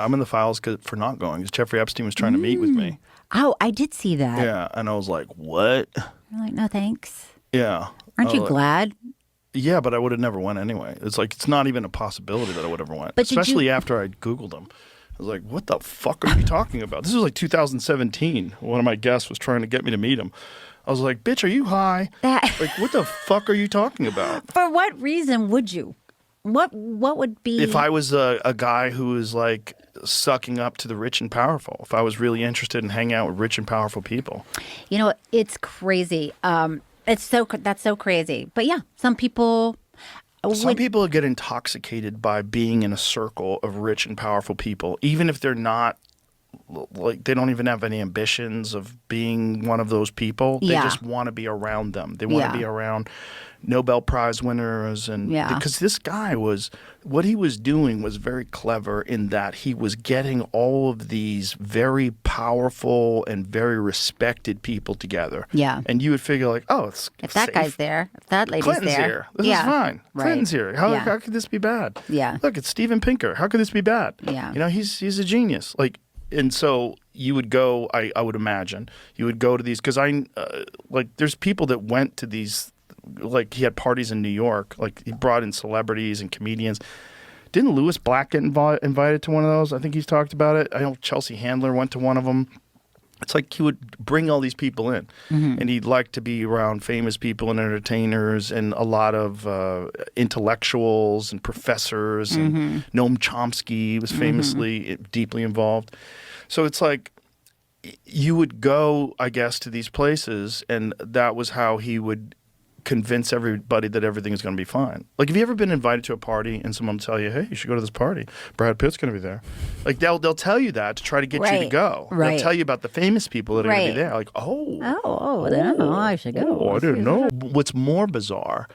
I'm in the files for not going because Jeffrey Epstein was trying to meet with me. Oh, I did see that. Yeah, and I was like, what? You're like, no thanks. Yeah. Aren't you glad? Yeah, but I would have never went anyway. It's like, it's not even a possibility that I would have went. But especially after I Googled him. I was like, what the fuck are you talking about? This was like 2017. One of my guests was trying to get me to meet him. I was like, bitch, are you high? Like, what the fuck are you talking about? For what reason would you? What would be... If I was a guy who was like sucking up to the rich and powerful, if I was really interested in hanging out with rich and powerful people. You know, it's crazy. That's so crazy. But yeah, some people get intoxicated by being in a circle of rich and powerful people, even if they're not, like, they don't even have any ambitions of being one of those people. They just want to be around them. They want to be around Nobel Prize winners. And because this guy what he was doing was very clever in that he was getting all of these very powerful and very respected people together. Yeah. And you would figure like, oh, it's if that safe. Guy's there, if that lady's Clinton's there. Here. This is fine. Right. Clinton's here. How could this be bad? Yeah. Look, it's Steven Pinker. How could this be bad? Yeah. You know, he's a genius. Like, and so you would go, I would imagine, you would go to these, because there's people that went to these, like he had parties in New York, like he brought in celebrities and comedians. Didn't Louis Black get invited to one of those? I think he's talked about it. I know Chelsea Handler went to one of them. It's like he would bring all these people in, and he'd like to be around famous people and entertainers and a lot of intellectuals and professors. And Noam Chomsky was famously deeply involved. So it's like you would go, I guess, to these places, and that was how he would convince everybody that everything is going to be fine. Like, have you ever been invited to a party and someone will tell you, hey, you should go to this party. Brad Pitt's going to be there. Like, they'll tell you that to try to get you to go. They'll tell you about the famous people that are going to be there. Like, I should go. I didn't know. What's more bizarre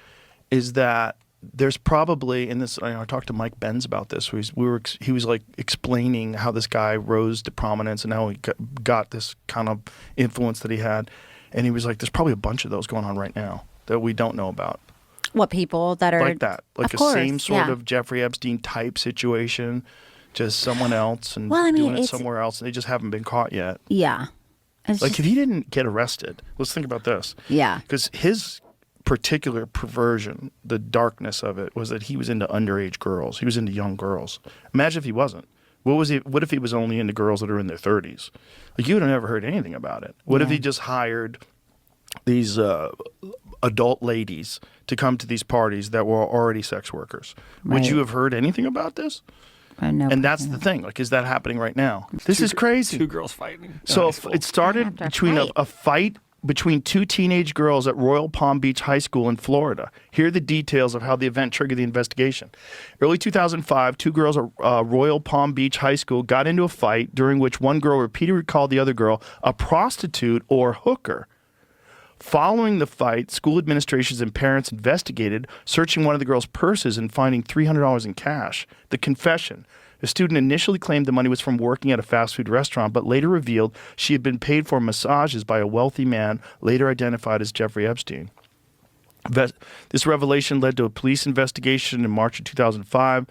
is that there's probably, in this, I talked to Mike Benz about this, he was like explaining how this guy rose to prominence and how he got this kind of influence that he had. And he was like, there's probably a bunch of those going on right now that we don't know about. What, people that are... Like that. Like a same sort of Jeffrey Epstein type situation, just someone else and doing it somewhere else, and they just haven't been caught yet. Yeah. Like, if he didn't get arrested, let's think about this. Yeah. Because his particular perversion, the darkness of it, was that he was into underage girls. He was into young girls. Imagine if he wasn't. What if he was only into girls that are in their 30s? Like, you would have never heard anything about it. What if he just hired these adult ladies to come to these parties that were already sex workers? Right. Would you have heard anything about this? No, and that's the thing. Like, is that happening right now? This is crazy. Two girls fighting. So it started between a fight between two teenage girls at Royal Palm Beach High School in Florida. Here are the details of how the event triggered the investigation. Early 2005, two girls at Royal Palm Beach High School got into a fight during which one girl repeatedly called the other girl a prostitute or hooker. Following the fight, school administrations and parents investigated, searching one of the girls' purses and finding $300 in cash. The confession. The student initially claimed the money was from working at a fast food restaurant, but later revealed she had been paid for massages by a wealthy man, later identified as Jeffrey Epstein. This revelation led to a police investigation in March of 2005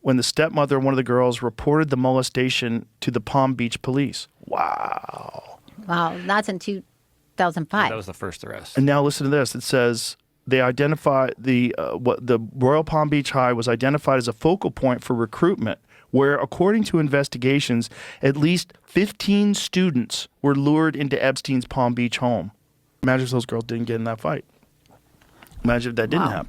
when the stepmother of one of the girls reported the molestation to the Palm Beach police. Wow. Wow, that's in 2005. That was the first arrest. And now listen to this. It says they identified the Royal Palm Beach High was identified as a focal point for recruitment, where, according to investigations, at least 15 students were lured into Epstein's Palm Beach home. Imagine if those girls didn't get in that fight. Imagine if that didn't happen.